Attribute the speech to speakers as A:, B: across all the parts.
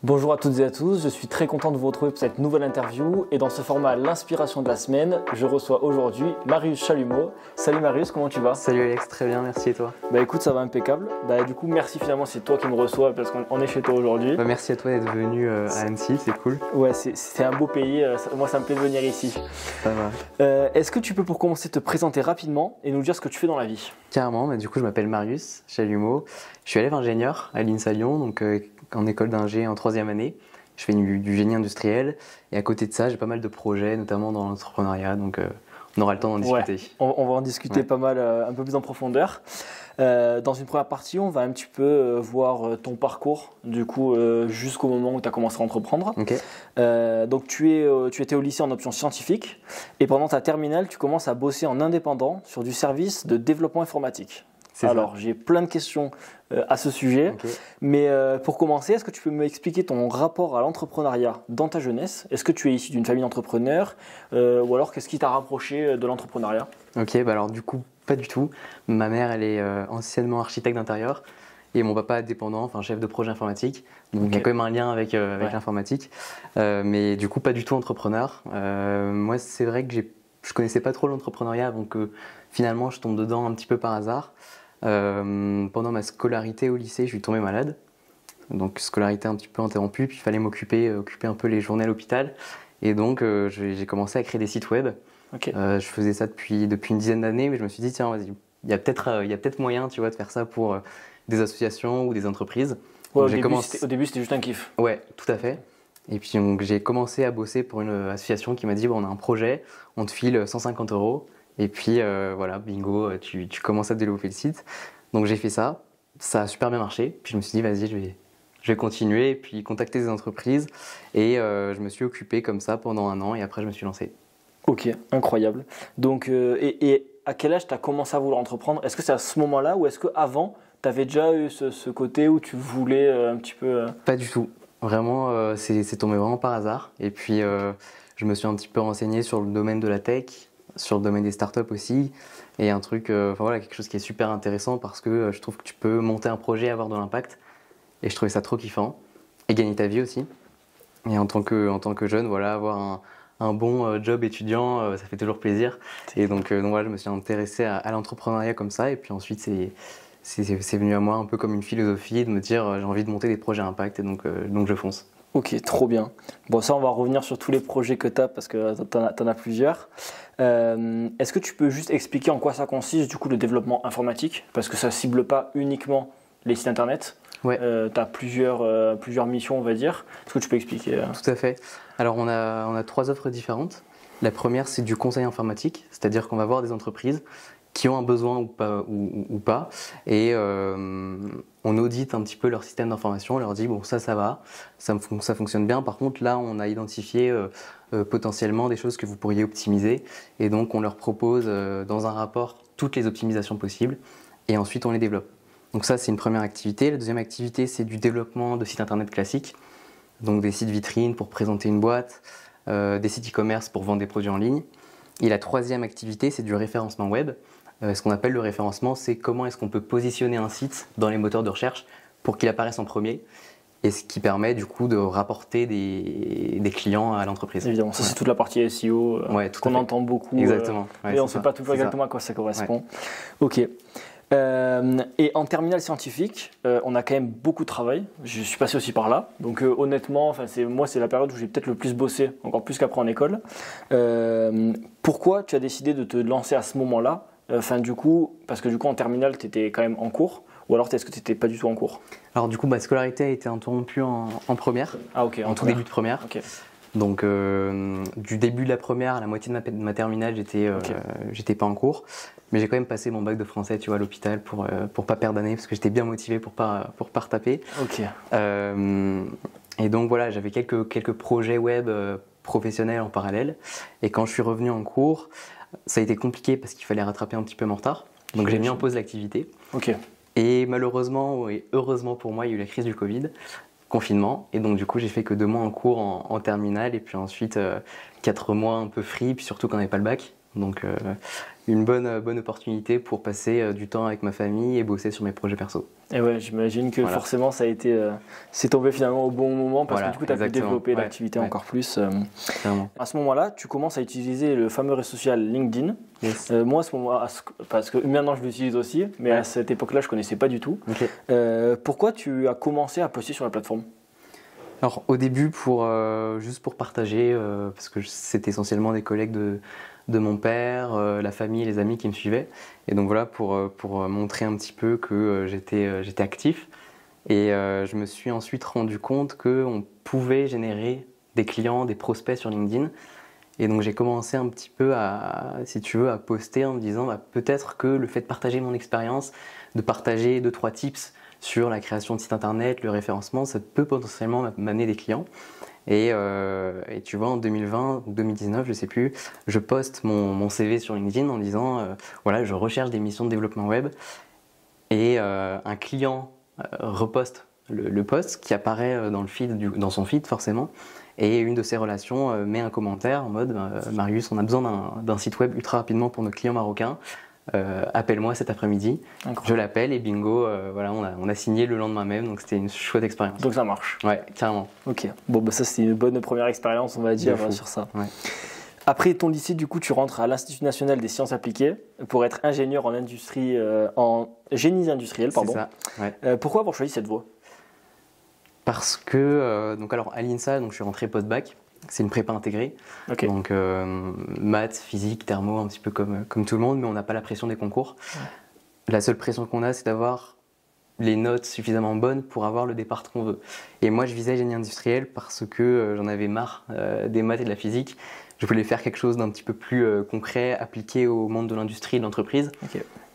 A: Bonjour à toutes et à tous, je suis très content de vous retrouver pour cette nouvelle interview et dans ce format l'inspiration de la semaine, je reçois aujourd'hui Marius Chalumeau. Salut Marius, comment tu vas?
B: Salut Alex, très bien, merci et toi?
A: Bah écoute, ça va impeccable. Du coup, merci finalement, c'est toi qui me reçois parce qu'on est chez toi aujourd'hui.
B: Merci à toi d'être venu à Annecy, c'est cool.
A: Ouais, c'est un beau pays, moi ça me plaît de venir ici.
B: Ça va.
A: Est-ce que tu peux pour commencer te présenter rapidement et nous dire ce que tu fais dans la vie?
B: Carrément, du coup je m'appelle Marius Chalumeau, je suis élève ingénieur à l'INSA Lyon, donc en école d'ingé en 3e année. Je fais du génie industriel et à côté de ça j'ai pas mal de projets, notamment dans l'entrepreneuriat, donc on aura le temps d'en discuter.
A: Ouais, on va en discuter pas mal, un peu plus en profondeur. Dans une première partie, on va un petit peu voir ton parcours, du coup, jusqu'au moment où tu as commencé à entreprendre.
B: Okay.
A: Donc, tu étais au lycée en option scientifique et pendant ta terminale, tu commences à bosser en indépendant sur du service de développement informatique. Alors, j'ai plein de questions à ce sujet, mais pour commencer, est-ce que tu peux m'expliquer ton rapport à l'entrepreneuriat dans ta jeunesse? Est-ce que tu es issu d'une famille d'entrepreneurs ou alors qu'est-ce qui t'a rapproché de l'entrepreneuriat?
B: Ok, alors du coup, pas du tout. Ma mère, elle est anciennement architecte d'intérieur et mon papa indépendant, enfin chef de projet informatique. Donc il y a quand même un lien avec l'informatique, mais du coup, pas du tout entrepreneur. Moi, c'est vrai que je connaissais pas trop l'entrepreneuriat avant que finalement je tombe dedans un petit peu par hasard. Pendant ma scolarité au lycée, je suis tombé malade, donc scolarité un petit peu interrompue, puis il fallait occuper un peu les journées à l'hôpital, et donc j'ai commencé à créer des sites web. Je faisais ça depuis une dizaine d'années, mais je me suis dit tiens, vas-y, il y a peut-être moyen, tu vois, de faire ça pour des associations ou des entreprises.
A: Ouais, au début, c'était juste un kiff.
B: Ouais, tout à fait. Et puis donc, j'ai commencé à bosser pour une association qui m'a dit bon, on a un projet, on te file 150 €. Et puis voilà, bingo, tu commences à développer le site. Donc j'ai fait ça, ça a super bien marché. Puis je me suis dit, vas-y, je vais continuer, et puis contacter des entreprises. Et je me suis occupé comme ça pendant 1 an, et après je me suis lancé.
A: Ok, incroyable. Donc, et à quel âge tu as commencé à vouloir entreprendre? Est-ce que c'est à ce moment-là ou est-ce qu'avant, tu avais déjà eu ce côté où tu voulais un petit peu…
B: Pas du tout. Vraiment, c'est tombé vraiment par hasard. Et puis je me suis un petit peu renseigné sur le domaine de la tech, sur le domaine des startups aussi, et un truc, quelque chose qui est super intéressant parce que je trouve que tu peux monter un projet et avoir de l'impact, et je trouvais ça trop kiffant, et gagner ta vie aussi. Et en tant que jeune, voilà, avoir un bon job étudiant, ça fait toujours plaisir. Et donc voilà, je me suis intéressé à l'entrepreneuriat comme ça, et puis ensuite c'est venu à moi un peu comme une philosophie de me dire j'ai envie de monter des projets à impact, et donc je fonce.
A: Ok, trop bien. Bon, ça, on va revenir sur tous les projets que tu as parce que tu en as plusieurs. Est-ce que tu peux juste expliquer en quoi ça consiste, du coup, le développement informatique? Parce que ça ne cible pas uniquement les sites internet.
B: Ouais.
A: Tu as plusieurs missions, on va dire. Est-ce que tu peux expliquer?
B: Tout à fait. Alors, on a 3 offres différentes. La première, c'est du conseil informatique, c'est-à-dire qu'on va voir des entreprises qui ont un besoin ou pas, et on audite un petit peu leur système d'information, on leur dit bon, ça va, ça fonctionne bien, par contre là on a identifié potentiellement des choses que vous pourriez optimiser, et donc on leur propose dans un rapport toutes les optimisations possibles, et ensuite on les développe. Donc ça, c'est une première activité. La deuxième activité, c'est du développement de sites internet classiques, donc des sites vitrines pour présenter une boîte, des sites e-commerce pour vendre des produits en ligne. Et la troisième activité, c'est du référencement web. Ce qu'on appelle le référencement, c'est comment est-ce qu'on peut positionner un site dans les moteurs de recherche pour qu'il apparaisse en premier, et ce qui permet du coup de rapporter des clients à l'entreprise.
A: Évidemment, ça c'est toute la partie SEO qu'on entend beaucoup.
B: Exactement.
A: Et on ne sait pas toujours exactement à quoi ça correspond. Ok. Et en terminale scientifique, on a quand même beaucoup de travail. Je suis passé aussi par là. Donc honnêtement, c'est la période où j'ai peut-être le plus bossé, encore plus qu'après en école. Pourquoi tu as décidé de te lancer à ce moment-là? Du coup, parce que du coup en terminale, tu étais quand même en cours, ou alors est-ce que tu n'étais pas du tout en cours?
B: Alors du coup, ma scolarité a été interrompue en première, en tout début de première.
A: Okay.
B: Donc du début de la première à la moitié de ma terminale, j'étais pas en cours, mais j'ai quand même passé mon bac de français, tu vois, à l'hôpital pour pas perdre d'année, parce que j'étais bien motivé pour pas retaper.
A: Ok.
B: Et donc voilà, j'avais quelques projets web professionnels en parallèle, et quand je suis revenu en cours, ça a été compliqué parce qu'il fallait rattraper un petit peu mon retard. Donc j'ai mis en pause l'activité.
A: Ok.
B: Et malheureusement, et heureusement pour moi, il y a eu la crise du Covid, confinement. Et donc du coup, j'ai fait que 2 mois en cours en terminale, et puis ensuite 4 mois un peu free, puis surtout quand on n'avait pas le bac. Donc une bonne opportunité pour passer du temps avec ma famille et bosser sur mes projets perso.
A: Et ouais, j'imagine que forcément ça a été, c'est tombé finalement au bon moment parce que du coup tu as pu développer l'activité encore plus. À ce moment-là, tu commences à utiliser le fameux réseau social LinkedIn.
B: Yes.
A: Moi à ce moment-là, parce que maintenant je l'utilise aussi, mais à cette époque-là je connaissais pas du tout.
B: Okay.
A: Pourquoi tu as commencé à poster sur la plateforme?
B: Alors au début juste pour partager, parce que c'était essentiellement des collègues de mon père, la famille, les amis qui me suivaient. Et donc voilà, pour montrer un petit peu que j'étais actif. Et je me suis ensuite rendu compte qu'on pouvait générer des clients, des prospects sur LinkedIn. Et donc j'ai commencé un petit peu si tu veux, à poster en me disant peut-être que le fait de partager mon expérience, de partager 2-3 tips sur la création de site internet, le référencement, ça peut potentiellement m'amener des clients. Et tu vois, en 2020 ou 2019, je sais plus, je poste mon CV sur LinkedIn en disant voilà, je recherche des missions de développement web. Et un client reposte le post qui apparaît dans son feed forcément. Et une de ses relations met un commentaire en mode Marius, on a besoin d'un site web ultra rapidement pour nos clients marocains. Appelle-moi cet après-midi. Je l'appelle et bingo, voilà, on a signé le lendemain même, donc c'était une chouette expérience.
A: Donc ça marche.
B: Ouais, carrément.
A: Ok, bon bah ça c'est une bonne première expérience on va dire sur ça. Ouais. Après ton lycée, du coup tu rentres à l'Institut national des sciences appliquées pour être ingénieur en industrie, en génie industriel, pardon.
B: C'est ça, ouais.
A: Pourquoi avoir choisi cette voie?
B: Parce que, donc alors à l'INSA, donc je suis rentré post-bac. C'est une prépa intégrée, donc maths, physique, thermo, un petit peu comme tout le monde, mais on n'a pas la pression des concours. Ouais. La seule pression qu'on a, c'est d'avoir les notes suffisamment bonnes pour avoir le départ qu'on veut. Et moi, je visais génie industriel parce que j'en avais marre des maths et de la physique. Je voulais faire quelque chose d'un petit peu plus concret, appliqué au monde de l'industrie et de l'entreprise.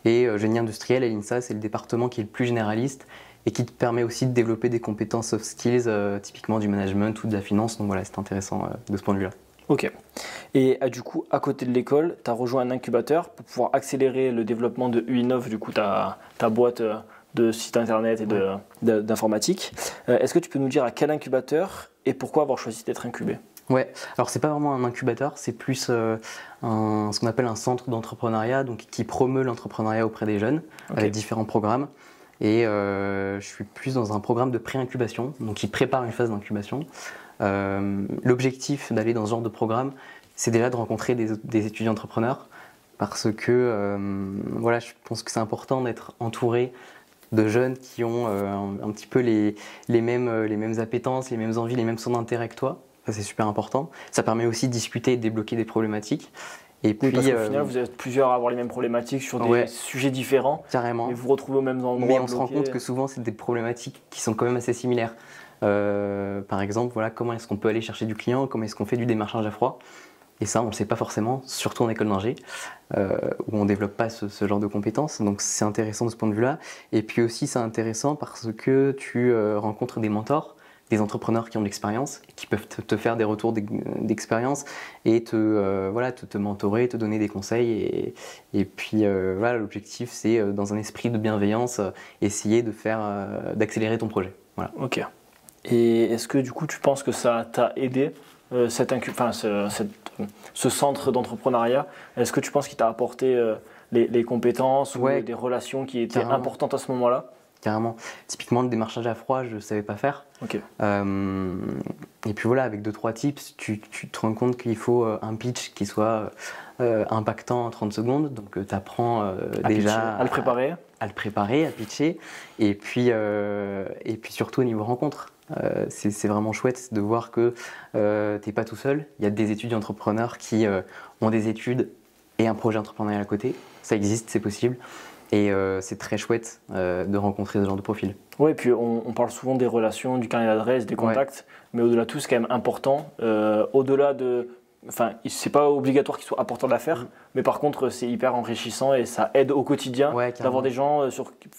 B: Et génie industriel à l'INSA, c'est le département qui est le plus généraliste et qui te permet aussi de développer des compétences soft skills, typiquement du management ou de la finance. Donc voilà, c'est intéressant de ce point de vue-là.
A: Ok. Et du coup, à côté de l'école, tu as rejoint un incubateur pour pouvoir accélérer le développement de Uinov, du coup ta boîte de site internet et d'informatique. Est-ce que tu peux nous dire à quel incubateur et pourquoi avoir choisi d'être incubé?
B: Ouais, alors c'est pas vraiment un incubateur, c'est plus ce qu'on appelle un centre d'entrepreneuriat, donc qui promeut l'entrepreneuriat auprès des jeunes avec différents programmes. Et je suis plus dans un programme de pré-incubation, donc qui prépare une phase d'incubation. L'objectif d'aller dans ce genre de programme, c'est déjà de rencontrer des étudiants entrepreneurs, parce que voilà, je pense que c'est important d'être entouré de jeunes qui ont un petit peu les mêmes appétences, les mêmes envies, les mêmes centres d'intérêt que toi. Ça, c'est super important. Ça permet aussi de discuter et de débloquer des problématiques.
A: Et puis, parce qu'au final, vous êtes plusieurs à avoir les mêmes problématiques sur des sujets différents.
B: Carrément.
A: Et vous vous retrouvez aux mêmes endroits.
B: Mais on se rend compte que souvent, c'est des problématiques qui sont quand même assez similaires. Par exemple, voilà, comment est-ce qu'on peut aller chercher du client? Comment est-ce qu'on fait du démarchage à froid? Et ça, on ne le sait pas forcément, surtout en école d'ingé, où on ne développe pas ce genre de compétences. Donc, c'est intéressant de ce point de vue-là. Et puis aussi, c'est intéressant parce que tu rencontres des mentors, des entrepreneurs qui ont de l'expérience, qui peuvent te faire des retours d'expérience et te mentorer, te donner des conseils. Et puis, voilà, l'objectif, c'est, dans un esprit de bienveillance, essayer d'accélérer ton projet. Voilà.
A: Ok. Et est-ce que, du coup, tu penses que ça t'a aidé ce centre d'entrepreneuriat? Est-ce que tu penses qu'il t'a apporté les compétences ou des relations qui étaient importantes à ce moment-là?
B: Carrément. Typiquement, le démarchage à froid, je ne savais pas faire. Et puis voilà, avec 2-3 tips, tu te rends compte qu'il faut un pitch qui soit impactant en 30 secondes. Donc, tu apprends déjà
A: à le préparer.
B: À le préparer, à pitcher. Et puis surtout au niveau rencontre. C'est vraiment chouette de voir que tu n'es pas tout seul. Il y a des étudiants entrepreneurs qui ont des études et un projet entrepreneurial à côté. Ça existe, c'est possible. Et c'est très chouette de rencontrer ce genre de profil.
A: Oui, et puis on parle souvent des relations, du carnet d'adresse, des contacts, mais au-delà de tout, c'est quand même important. Au-delà de... Enfin, c'est pas obligatoire qu'il soit apporteur d'affaires, mais par contre, c'est hyper enrichissant et ça aide au quotidien d'avoir des gens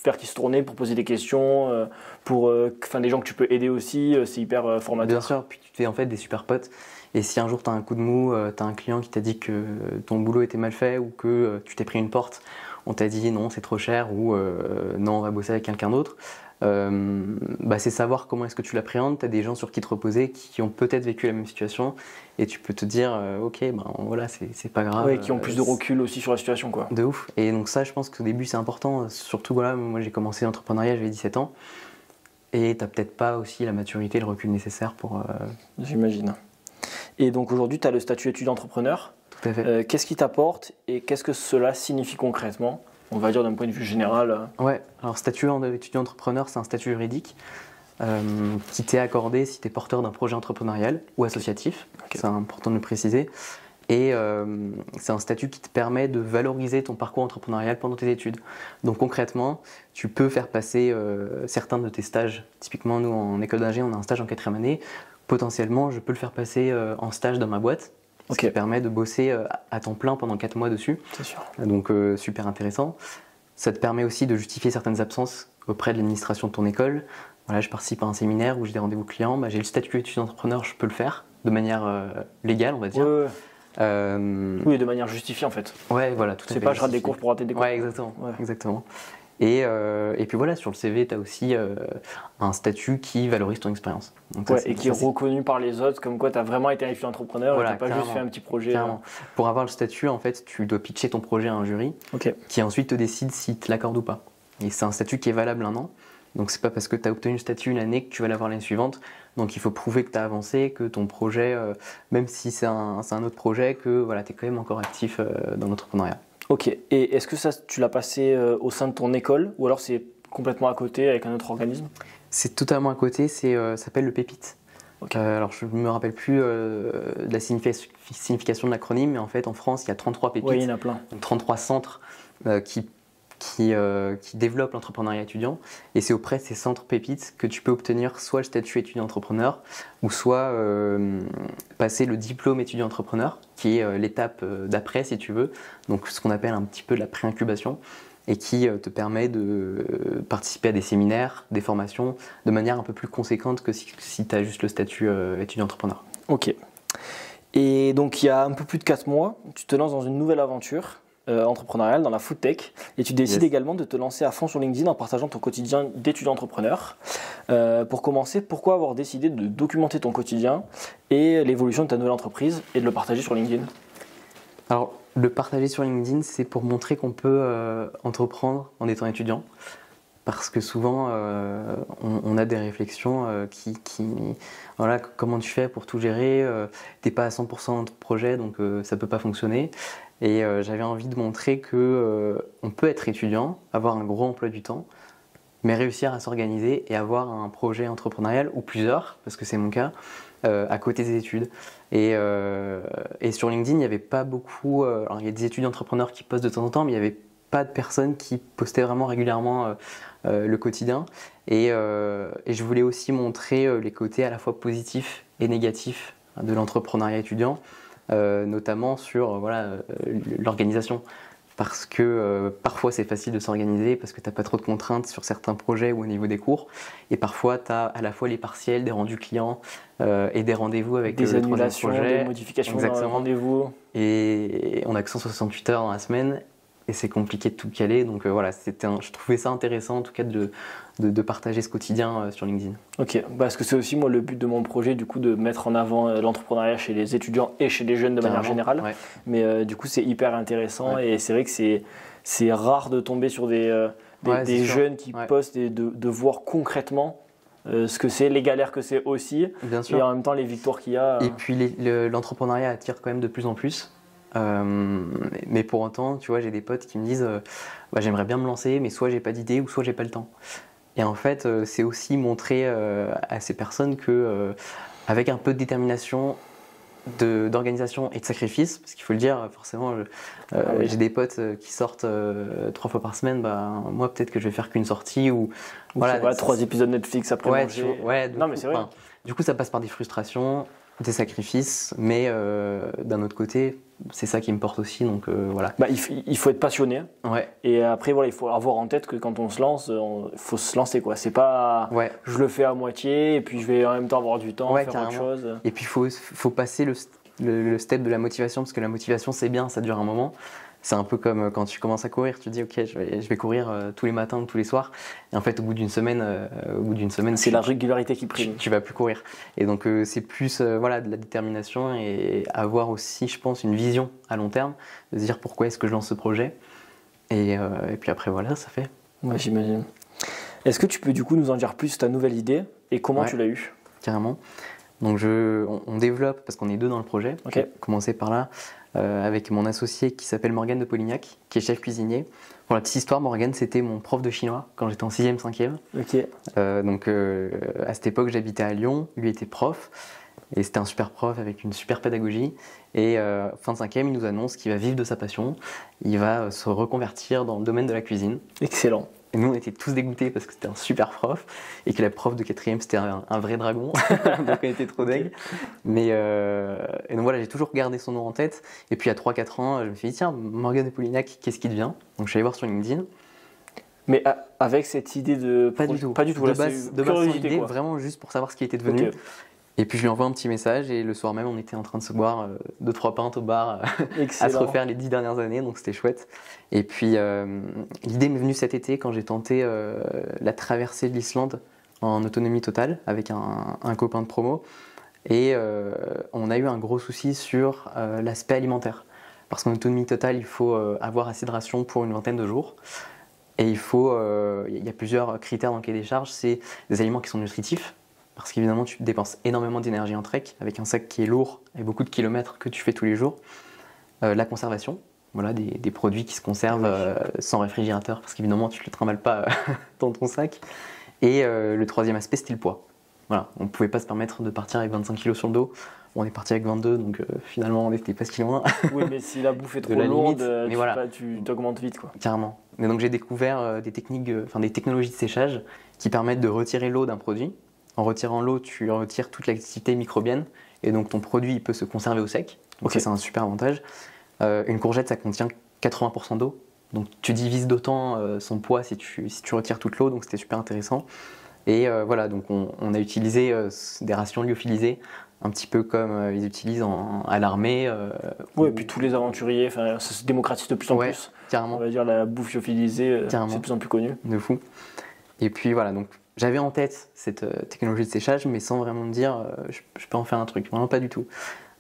A: vers qui se tourner pour poser des questions, des gens que tu peux aider aussi, c'est hyper formateur.
B: Bien sûr, puis tu te fais en fait des super potes. Et si un jour tu as un coup de mou, tu as un client qui t'a dit que ton boulot était mal fait ou que tu t'es pris une porte, on t'a dit non, c'est trop cher ou non, on va bosser avec quelqu'un d'autre, c'est savoir comment est-ce que tu l'appréhendes. Tu as des gens sur qui te reposer qui ont peut-être vécu la même situation et tu peux te dire ok, voilà, c'est pas grave.
A: Ouais, qui ont plus de recul aussi sur la situation, quoi.
B: De ouf. Et donc ça, je pense qu'au début c'est important, surtout voilà, moi j'ai commencé l'entrepreneuriat, j'avais 17 ans et t'as peut-être pas aussi la maturité, le recul nécessaire pour...
A: J'imagine. Et donc aujourd'hui tu as le statut étudiant-entrepreneur.
B: Tout à fait.
A: Qu'est-ce qui t'apporte et qu'est-ce que cela signifie concrètement ? On va dire d'un point de vue général.
B: Ouais, alors statut étudiant-entrepreneur, c'est un statut juridique qui t'est accordé si tu es porteur d'un projet entrepreneurial ou associatif, c'est important de le préciser. Et c'est un statut qui te permet de valoriser ton parcours entrepreneurial pendant tes études. Donc concrètement, tu peux faire passer certains de tes stages. Typiquement, nous en école d'ingé, on a un stage en 4e année. Potentiellement, je peux le faire passer en stage dans ma boîte. Ce qui permet de bosser à temps plein pendant 4 mois dessus.
A: C'est sûr.
B: Donc super intéressant. Ça te permet aussi de justifier certaines absences auprès de l'administration de ton école. Voilà, je participe à un séminaire où j'ai des rendez-vous clients, j'ai le statut étudiant-entrepreneur, je peux le faire de manière légale, on va dire.
A: Oui, de manière justifiée en fait.
B: Ouais, voilà, tout à fait.
A: C'est pas je rate des cours pour rater des cours.
B: Ouais, exactement. Ouais. Exactement. Et puis voilà, sur le CV, tu as aussi un statut qui valorise ton expérience.
A: Et qui est reconnu par les autres, comme quoi tu as vraiment été un étudiant-entrepreneur, voilà, et tu n'as pas juste fait un petit projet.
B: Clairement. Pour avoir le statut, en fait, tu dois pitcher ton projet à un jury qui ensuite te décide si tu l'accordes ou pas. Et c'est un statut qui est valable 1 an. Donc c'est pas parce que tu as obtenu le statut une année que tu vas l'avoir l'année suivante. Donc il faut prouver que tu as avancé, que ton projet, même si c'est un autre projet, que voilà, tu es quand même encore actif dans l'entrepreneuriat.
A: Ok, et est-ce que ça tu l'as passé au sein de ton école ou alors c'est complètement à côté avec un autre organisme ?
B: C'est totalement à côté, ça s'appelle le PEPIT. Alors je ne me rappelle plus de la signification de l'acronyme, mais en fait en France il y a 33 PEPIT.
A: Oui, il y en a plein.
B: Donc 33 centres qui développent l'entrepreneuriat étudiant, et c'est auprès de ces centres pépites que tu peux obtenir soit le statut étudiant-entrepreneur ou soit passer le diplôme étudiant-entrepreneur qui est l'étape d'après si tu veux, donc ce qu'on appelle un petit peu la pré-incubation et qui te permet de participer à des séminaires, des formations de manière un peu plus conséquente que si tu as juste le statut étudiant-entrepreneur.
A: Ok. Et donc il y a un peu plus de 4 mois, tu te lances dans une nouvelle aventure entrepreneuriale dans la food tech et tu décides également de te lancer à fond sur LinkedIn en partageant ton quotidien d'étudiant entrepreneur. Pour commencer, pourquoi avoir décidé de documenter ton quotidien et l'évolution de ta nouvelle entreprise et de le partager sur LinkedIn ?
B: Alors, le partager sur LinkedIn, c'est pour montrer qu'on peut entreprendre en étant étudiant. Parce que souvent, on a des réflexions voilà, comment tu fais pour tout gérer, t'es pas à 100% dans ton projet, donc ça peut pas fonctionner. Et j'avais envie de montrer qu'on peut être étudiant, avoir un gros emploi du temps, mais réussir à s'organiser et avoir un projet entrepreneurial, ou plusieurs, parce que c'est mon cas, à côté des études. Et sur LinkedIn, il n'y avait pas beaucoup... alors il y a des étudiants entrepreneurs qui postent de temps en temps, mais il n'y avait pas de personnes qui postaient vraiment régulièrement le quotidien. Et je voulais aussi montrer les côtés à la fois positifs et négatifs de l'entrepreneuriat étudiant, notamment sur l'organisation. Parce que parfois c'est facile de s'organiser parce que tu n'as pas trop de contraintes sur certains projets ou au niveau des cours. Et parfois tu as à la fois les partiels, des rendus clients et des rendez-vous avec
A: des
B: le
A: annulations,
B: projet.
A: des modifications dans le rendez-vous.
B: Et on a que 168 heures dans la semaine et c'est compliqué de tout caler. Donc voilà, je trouvais ça intéressant en tout cas de partager ce quotidien sur LinkedIn.
A: Ok, parce que c'est aussi moi le but de mon projet, du coup, de mettre en avant l'entrepreneuriat chez les étudiants et chez les jeunes de manière générale. Ouais. Mais du coup, c'est hyper intéressant et c'est vrai que c'est rare de tomber sur des jeunes qui postent et de voir concrètement ce que c'est, les galères que c'est aussi,
B: bien sûr.
A: Et en même temps les victoires qu'il y a.
B: Et puis l'entrepreneuriat attire quand même de plus en plus. Mais pour autant, tu vois, j'ai des potes qui me disent j'aimerais bien me lancer, mais soit j'ai pas d'idée ou soit j'ai pas le temps. Et en fait, c'est aussi montrer à ces personnes que avec un peu de détermination, d'organisation et de sacrifice, parce qu'il faut le dire, forcément, j'ai des potes qui sortent 3 fois par semaine, moi peut-être que je vais faire qu'une sortie ou
A: voilà, 3 épisodes Netflix après manger.
B: Non, mais c'est vrai. Du coup, ça passe par des frustrations, des sacrifices, mais d'un autre côté, c'est ça qui me porte aussi, donc voilà.
A: Il faut être passionné.
B: Ouais.
A: Et après, voilà, il faut avoir en tête que quand on se lance, il faut se lancer, quoi. C'est pas je le fais à moitié et puis je vais en même temps avoir du temps, faire autre chose.
B: Et puis il faut passer le step de la motivation, parce que la motivation c'est bien, ça dure un moment. C'est un peu comme quand tu commences à courir, tu te dis ok, je vais courir tous les matins ou tous les soirs. Et en fait, au bout d'une semaine,
A: c'est la régularité qui prime.
B: Tu vas plus courir. Et donc c'est plus voilà, de la détermination et avoir aussi, je pense, une vision à long terme, de se dire pourquoi est-ce que je lance ce projet. Et puis après voilà, ça fait.
A: Ouais, j'imagine. Est-ce que tu peux du coup nous en dire plus sur ta nouvelle idée et comment tu l'as eue?
B: Carrément. Donc on développe, parce qu'on est 2 dans le projet,
A: Ok.
B: je vais commencer par là, avec mon associé qui s'appelle Morgane de Polignac, qui est chef cuisinier. Pour la petite histoire, Morgane, c'était mon prof de chinois quand j'étais en 6e, 5e.
A: Ok.
B: Donc à cette époque, j'habitais à Lyon, lui était prof, et c'était un super prof avec une super pédagogie. Et fin de 5e, il nous annonce qu'il va vivre de sa passion, il va se reconvertir dans le domaine de la cuisine.
A: Excellent.
B: Et nous, on était tous dégoûtés parce que c'était un super prof et que la prof de 4e, c'était un vrai dragon. Donc on était trop deg. Mais et donc voilà, j'ai toujours gardé son nom en tête. Et puis à 3-4 ans, je me suis dit, tiens, Morgane de Polignac, qu'est-ce qui devient? Donc je suis allé voir sur LinkedIn.
A: Mais avec cette idée de...
B: Pas du tout.
A: Pas du tout.
B: De
A: Là,
B: base, sans idée, vraiment juste pour savoir ce qui était devenu.
A: Ok.
B: Et puis je lui envoie un petit message et le soir même, on était en train de se boire 2-3 pintes au bar à se refaire les 10 dernières années, donc c'était chouette. Et puis l'idée m'est venue cet été quand j'ai tenté la traversée de l'Islande en autonomie totale avec un copain de promo. Et on a eu un gros souci sur l'aspect alimentaire. Parce qu'en autonomie totale, il faut avoir assez de rations pour une vingtaine de jours. Et il y a plusieurs critères dans le cahier des charges, c'est des aliments qui sont nutritifs. Parce qu'évidemment, tu dépenses énormément d'énergie en trek avec un sac qui est lourd et beaucoup de kilomètres que tu fais tous les jours. La conservation, voilà, des produits qui se conservent sans réfrigérateur parce qu'évidemment, tu ne le trimbales pas dans ton sac. Et le troisième aspect, c'était le poids. Voilà, on ne pouvait pas se permettre de partir avec 25 kg sur le dos. On est parti avec 22, donc finalement, on n'était pas si loin.
A: Oui, mais si la bouffe est trop
B: lourde,
A: tu t'augmentes vite, quoi.
B: Carrément. Mais donc j'ai découvert des technologies de séchage qui permettent de retirer l'eau d'un produit. En retirant l'eau, tu retires toute l'activité microbienne et donc ton produit il peut se conserver au sec. Donc ça, c'est un super avantage. Une courgette, ça contient 80% d'eau. Donc tu divises d'autant son poids si tu retires toute l'eau, donc c'était super intéressant. Et voilà, donc on a utilisé des rations lyophilisées, un petit peu comme ils utilisent à l'armée.
A: Oui, et puis tous les aventuriers, ça se démocratise de plus en plus.
B: Carrément.
A: On va dire la bouffe lyophilisée, c'est de plus en plus connu.
B: De fou. Et puis voilà, donc j'avais en tête cette technologie de séchage, mais sans vraiment me dire je peux en faire un truc, vraiment pas du tout.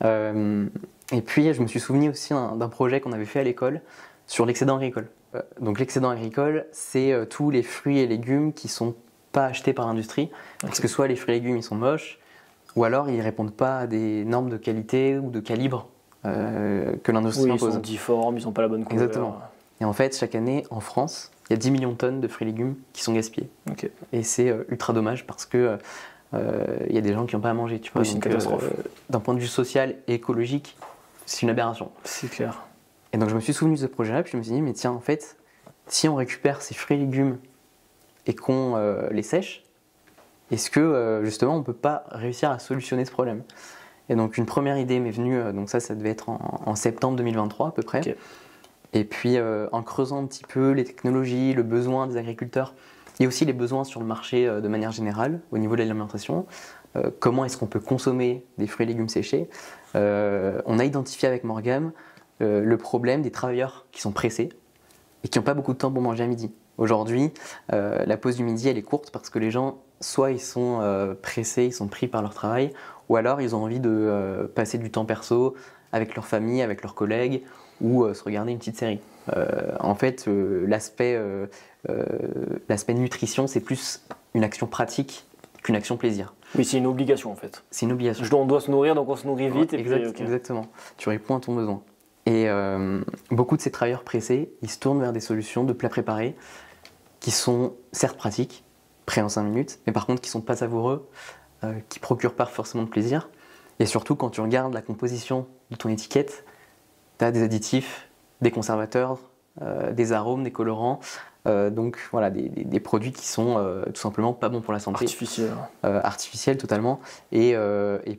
B: Et puis je me suis souvenu aussi d'un projet qu'on avait fait à l'école sur l'excédent agricole. Donc l'excédent agricole, c'est tous les fruits et légumes qui sont pas achetés par l'industrie, parce que soit les fruits et légumes ils sont moches, ou alors ils répondent pas à des normes de qualité ou de calibre que l'industrie impose.
A: Ils sont difformes, ils n'ont pas la bonne couleur.
B: Exactement. Et en fait, chaque année, en France, il y a 10 millions de tonnes de fruits et légumes qui sont gaspillés.
A: Okay.
B: Et c'est ultra dommage parce que y a des gens qui n'ont pas à manger. Tu vois,
A: oui, c'est une catastrophe.
B: D'un point de vue social et écologique, c'est une aberration.
A: C'est clair.
B: Et donc je me suis souvenu de ce projet-là, puis je me suis dit, mais tiens, en fait, si on récupère ces fruits et légumes et qu'on les sèche, est-ce que justement on ne peut pas réussir à solutionner ce problème? Et donc une première idée m'est venue, donc ça devait être en septembre 2023 à peu près. Okay. Et puis en creusant un petit peu les technologies, le besoin des agriculteurs, et aussi les besoins sur le marché de manière générale, au niveau de l'alimentation, comment est-ce qu'on peut consommer des fruits et légumes séchés, on a identifié avec Morgane le problème des travailleurs qui sont pressés et qui n'ont pas beaucoup de temps pour manger à midi. Aujourd'hui, la pause du midi, elle est courte parce que les gens, soit ils sont pressés, ils sont pris par leur travail, ou alors ils ont envie de passer du temps perso avec leur famille, avec leurs collègues, ou se regarder une petite série. En fait, l'aspect nutrition, c'est plus une action pratique qu'une action plaisir.
A: Oui, c'est une obligation en fait.
B: C'est une obligation.
A: On doit se nourrir, donc on se nourrit vite.
B: Exactement. Tu réponds à ton besoin. Et beaucoup de ces travailleurs pressés, ils se tournent vers des solutions de plats préparés qui sont certes pratiques, prêts en 5 minutes, mais par contre qui ne sont pas savoureux, qui ne procurent pas forcément de plaisir. Et surtout, quand tu regardes la composition de ton étiquette, tu as des additifs, des conservateurs, des arômes, des colorants, donc voilà, des produits qui sont tout simplement pas bons pour la santé. Artificiels totalement. Et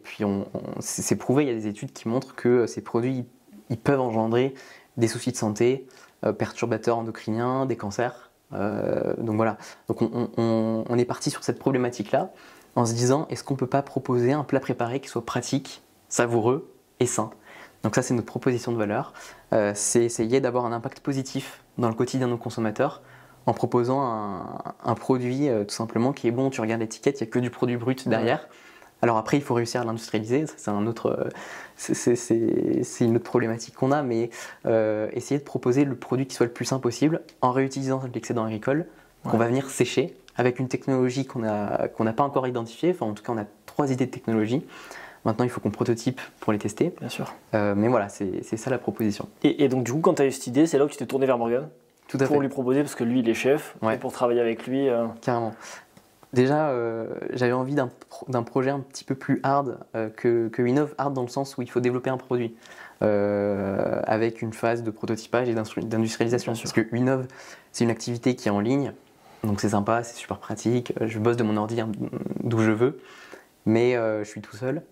B: puis c'est prouvé, il y a des études qui montrent que ces produits ils peuvent engendrer des soucis de santé, perturbateurs endocriniens, des cancers. Donc voilà, donc on est parti sur cette problématique-là en se disant est-ce qu'on ne peut pas proposer un plat préparé qui soit pratique, savoureux et sain. Donc ça, c'est notre proposition de valeur. C'est essayer d'avoir un impact positif dans le quotidien de nos consommateurs en proposant un produit tout simplement qui est bon. Tu regardes l'étiquette, il n'y a que du produit brut derrière. Ouais. Alors après, il faut réussir à l'industrialiser. C'est une autre problématique qu'on a, mais essayer de proposer le produit qui soit le plus sain possible en réutilisant l'excédent agricole qu'on va venir sécher avec une technologie qu'on n'a pas encore identifiée. Enfin, en tout cas, on a 3 idées de technologie. Maintenant, il faut qu'on prototype pour les tester.
A: Bien sûr.
B: Mais voilà, c'est ça la proposition.
A: Et donc, du coup, quand tu as eu cette idée, c'est là où tu t'es tourné vers Morgan?
B: Tout à fait.
A: Pour lui proposer, parce que lui, il est chef, et pour travailler avec lui.
B: Carrément. Déjà, j'avais envie d'un projet un petit peu plus hard que Winov, hard dans le sens où il faut développer un produit avec une phase de prototypage et d'industrialisation. Parce que Winov, c'est une activité qui est en ligne, donc c'est sympa, c'est super pratique. Je bosse de mon ordi d'où je veux, mais je suis tout seul.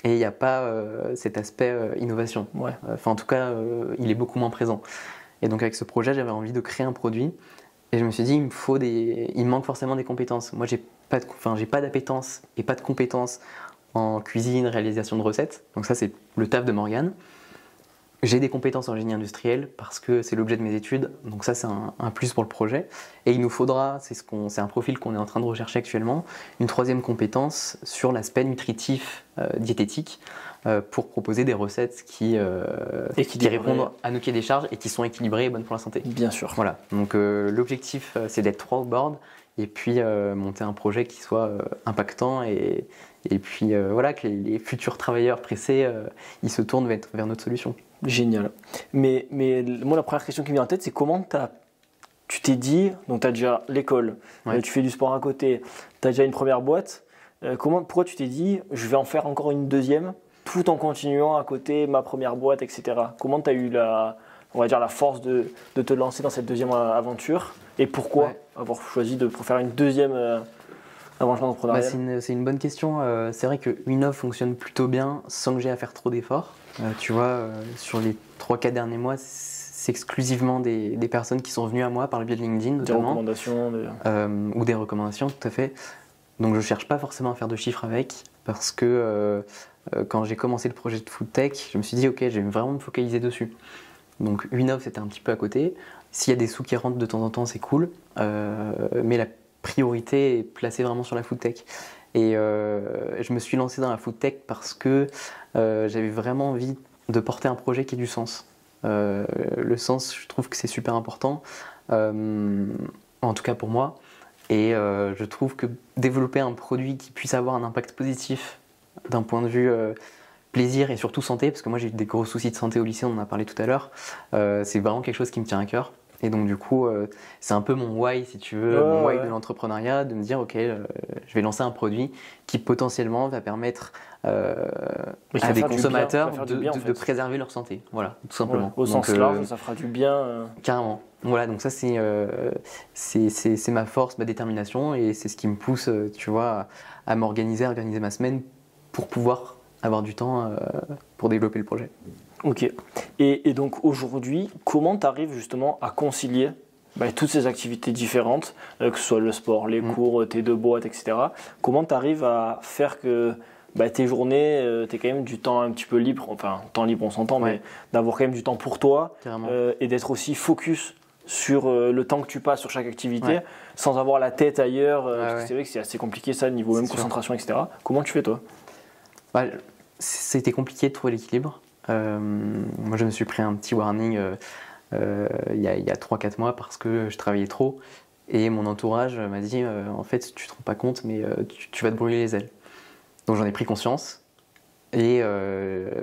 B: Et il n'y a pas cet aspect innovation.
A: Ouais.
B: Enfin, en tout cas, il est beaucoup moins présent. Et donc, avec ce projet, j'avais envie de créer un produit. Et je me suis dit, il me manque forcément des compétences. Moi, j'ai pas d'appétence et pas de compétences en cuisine, réalisation de recettes. Donc ça, c'est le taf de Morgan. J'ai des compétences en génie industriel parce que c'est l'objet de mes études. Donc ça, c'est un plus pour le projet. Et il nous faudra, c'est un profil qu'on est en train de rechercher actuellement, une 3e compétence sur l'aspect nutritif, diététique, pour proposer des recettes qui répondent à nos cahiers des charges et qui sont équilibrées et bonnes pour la santé.
A: Bien sûr.
B: Voilà. Donc l'objectif, c'est d'être 3 au board et puis monter un projet qui soit impactant et puis voilà, que les futurs travailleurs pressés, ils se tournent vers notre solution.
A: Génial. Mais moi, la première question qui me vient en tête, c'est comment tu t'es dit, donc tu as déjà l'école, tu fais du sport à côté, tu as déjà une première boîte, pourquoi tu t'es dit, je vais en faire encore une 2e, tout en continuant à côté ma première boîte, etc. Comment tu as eu la force de te lancer dans cette 2e aventure, et pourquoi avoir choisi de faire une 2e aventure entrepreneuriale?
B: C'est une bonne question. C'est vrai que Winov fonctionne plutôt bien sans que j'ai à faire trop d'efforts. Tu vois, sur les 3-4 derniers mois, c'est exclusivement des personnes qui sont venues à moi par le biais de LinkedIn, notamment.
A: Des recommandations
B: ou des recommandations, tout à fait. Donc je ne cherche pas forcément à faire de chiffres avec, parce que quand j'ai commencé le projet de Foodtech, je me suis dit, ok, je vais vraiment me focaliser dessus. Donc Winov, c'était un petit peu à côté. S'il y a des sous qui rentrent de temps en temps, c'est cool. Mais la priorité est placée vraiment sur la Foodtech. Et je me suis lancé dans la Foodtech parce que j'avais vraiment envie de porter un projet qui ait du sens. Le sens, je trouve que c'est super important, en tout cas pour moi. Et je trouve que développer un produit qui puisse avoir un impact positif d'un point de vue plaisir et surtout santé, parce que moi j'ai eu des gros soucis de santé au lycée, on en a parlé tout à l'heure, c'est vraiment quelque chose qui me tient à cœur. Et donc du coup, c'est un peu mon why, si tu veux, mon why de l'entrepreneuriat, de me dire, ok, je vais lancer un produit qui potentiellement va permettre à des consommateurs de préserver leur santé. Voilà, tout simplement.
A: Ouais, au sens large, ça fera du bien.
B: Carrément. Voilà, donc ça c'est ma force, ma détermination, et c'est ce qui me pousse, tu vois, à organiser ma semaine pour pouvoir avoir du temps pour développer le projet.
A: Ok. Et donc aujourd'hui, comment tu arrives justement à concilier toutes ces activités différentes, que ce soit le sport, les cours, tes 2 boîtes, etc. Comment tu arrives à faire que tes journées, tu aies quand même du temps un petit peu libre, enfin, temps libre on s'entend, mais d'avoir quand même du temps pour toi et d'être aussi focus sur le temps que tu passes sur chaque activité sans avoir la tête ailleurs, parce que c'est vrai que c'est assez compliqué ça, niveau même concentration, etc. Comment tu fais toi?
B: C'était compliqué de trouver l'équilibre. Moi je me suis pris un petit warning il y a 3-4 mois parce que je travaillais trop et mon entourage m'a dit en fait tu te rends pas compte mais tu vas te brûler les ailes. Donc j'en ai pris conscience et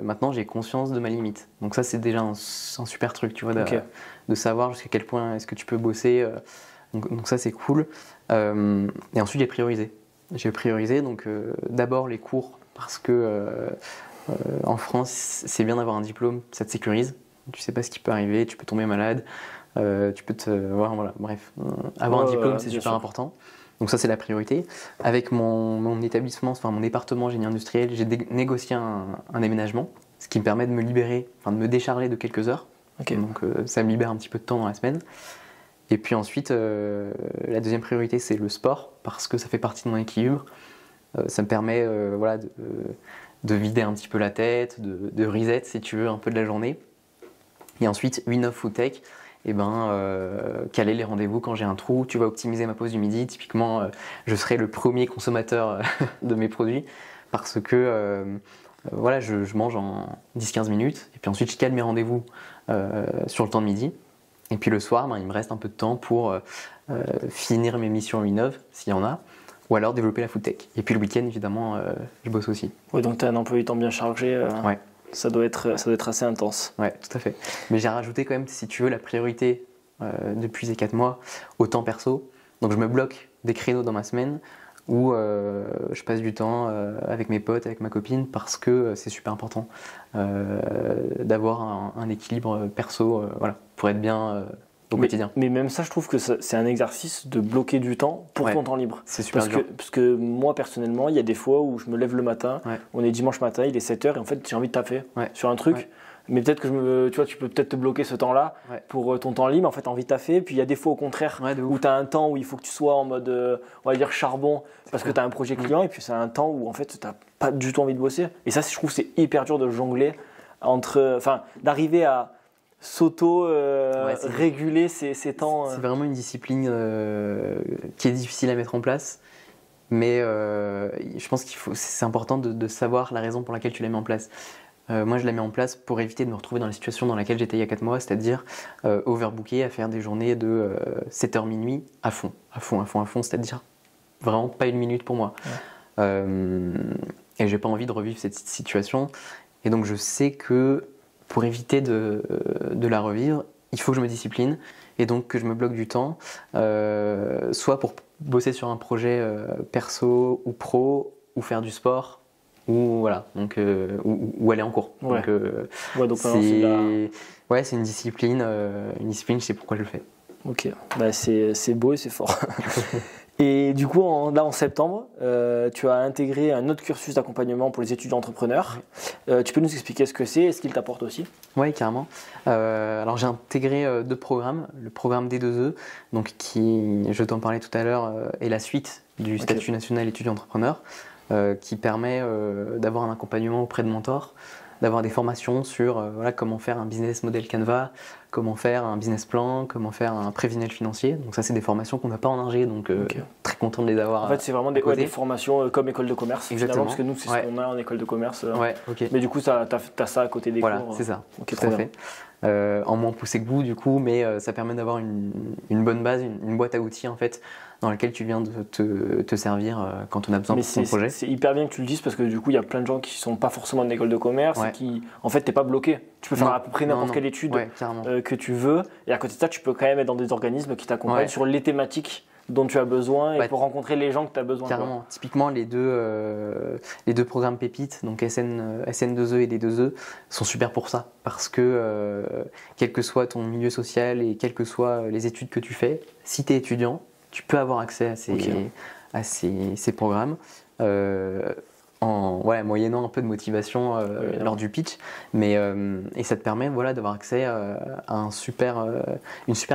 B: maintenant j'ai conscience de ma limite. Donc ça c'est déjà un super truc, tu vois, de savoir jusqu'à quel point est-ce que tu peux bosser. Donc ça c'est cool. Et ensuite j'ai priorisé donc d'abord les cours parce que en France, c'est bien d'avoir un diplôme, ça te sécurise. Tu sais pas ce qui peut arriver, tu peux tomber malade, tu peux voilà, bref. Avoir un diplôme, c'est super important. Donc ça, c'est la priorité. Avec mon établissement, enfin mon département génie industriel, j'ai négocié un déménagement, ce qui me permet de me libérer, enfin de me décharger de quelques heures. Donc ça me libère un petit peu de temps dans la semaine. Et puis ensuite, la deuxième priorité, c'est le sport, parce que ça fait partie de mon équilibre. Ça me permet voilà, de vider un petit peu la tête, de reset si tu veux un peu de la journée. Et ensuite, une offre food tech, caler les rendez-vous quand j'ai un trou. Tu vas optimiser ma pause du midi. Typiquement, je serai le premier consommateur de mes produits parce que voilà, je mange en 10-15 minutes et puis ensuite je cale mes rendez-vous sur le temps de midi. Et puis le soir, il me reste un peu de temps pour finir mes missions Innov, s'il y en a, ou alors développer la food tech. Et puis le week-end, évidemment, je bosse aussi.
A: Oui, donc tu as un emploi du temps bien chargé.
B: Ouais.
A: Ça doit être assez intense.
B: Ouais, tout à fait. Mais j'ai rajouté quand même, si tu veux, la priorité depuis ces 4 mois au temps perso. Donc je me bloque des créneaux dans ma semaine où je passe du temps avec mes potes, avec ma copine, parce que c'est super important d'avoir un équilibre perso voilà, pour être bien au quotidien.
A: Mais même ça, je trouve que c'est un exercice de bloquer du temps pour ton temps libre.
B: C'est super dur.
A: Parce que moi, personnellement, il y a des fois où je me lève le matin, on est dimanche matin, il est 7h, et en fait, j'ai envie de taffer sur un truc. Mais peut-être que tu peux peut-être te bloquer ce temps-là pour ton temps libre, en fait, t'as envie de taffer. Puis il y a des fois, au contraire, où tu as un temps où il faut que tu sois en mode, on va dire, charbon, parce que tu as un projet client, et puis c'est un temps où, en fait, tu n'as pas du tout envie de bosser. Et ça, je trouve que c'est hyper dur de jongler d'arriver à réguler ces temps.
B: C'est vraiment une discipline qui est difficile à mettre en place, mais je pense c'est important de savoir la raison pour laquelle tu la mets en place. Moi, je la mets en place pour éviter de me retrouver dans la situation dans laquelle j'étais il y a 4 mois, c'est-à-dire overbooké, à faire des journées de 7h minuit à fond, c'est-à-dire vraiment pas une minute pour moi. Et j'ai pas envie de revivre cette situation. Et donc, je sais que pour éviter de la revivre, il faut que je me discipline et donc que je me bloque du temps, soit pour bosser sur un projet perso ou pro, ou faire du sport, ou voilà, donc ou aller en cours.
A: Ouais.
B: Donc c'est une discipline, je sais pourquoi je le fais.
A: Ok, c'est beau et c'est fort. Et du coup, en septembre, tu as intégré un autre cursus d'accompagnement pour les étudiants entrepreneurs. Tu peux nous expliquer ce que c'est et ce qu'il t'apporte aussi ?
B: Oui, carrément. Alors j'ai intégré 2 programmes. Le programme D2E, donc qui, je t'en parlais tout à l'heure, est la suite du statut national étudiant entrepreneur, qui permet d'avoir un accompagnement auprès de mentors, d'avoir des formations sur comment faire un business model Canva, comment faire un business plan, comment faire un prévisionnel financier. Donc ça, c'est des formations qu'on n'a pas en ingé, donc très content de les avoir.
A: En fait, c'est vraiment des formations comme école de commerce.
B: Exactement.
A: Parce que nous, c'est ce qu'on a en école de commerce.
B: Mais
A: du coup, tu as ça à côté des cours.
B: Voilà, c'est ça, tout à fait. En moins poussé que vous, du coup, mais ça permet d'avoir une bonne base, une boîte à outils, en fait, dans laquelle tu viens de te servir quand on a besoin de ton projet.
A: C'est hyper bien que tu le dises parce que du coup, il y a plein de gens qui ne sont pas forcément en école de commerce et qui, en fait, tu n'es pas bloqué. Tu peux faire à peu près n'importe quelle étude que tu veux. Et à côté de ça, tu peux quand même être dans des organismes qui t'accompagnent sur les thématiques dont tu as besoin et pour rencontrer les gens que tu as besoin.
B: Carrément. Typiquement, les deux programmes pépites, donc SN2E et D2E, sont super pour ça. Parce que quel que soit ton milieu social et quelles que soient les études que tu fais, si tu es étudiant, tu peux avoir accès à ces programmes moyennant un peu de motivation lors du pitch. Et ça te permet d'avoir accès à une super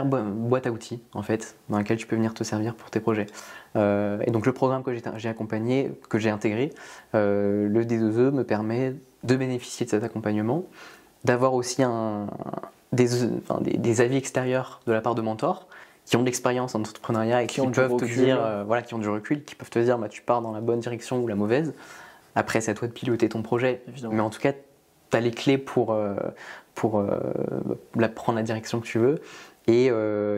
B: boîte à outils en fait, dans laquelle tu peux venir te servir pour tes projets. Et donc le programme que j'ai accompagné, que j'ai intégré, le D2E me permet de bénéficier de cet accompagnement, d'avoir aussi des avis extérieurs de la part de mentors qui ont de l'expérience en entrepreneuriat et qui peuvent te dire, qui ont du recul, qui peuvent te dire tu pars dans la bonne direction ou la mauvaise. Après, c'est à toi de piloter ton projet. Évidemment. Mais en tout cas, tu as les clés pour prendre la direction que tu veux. Et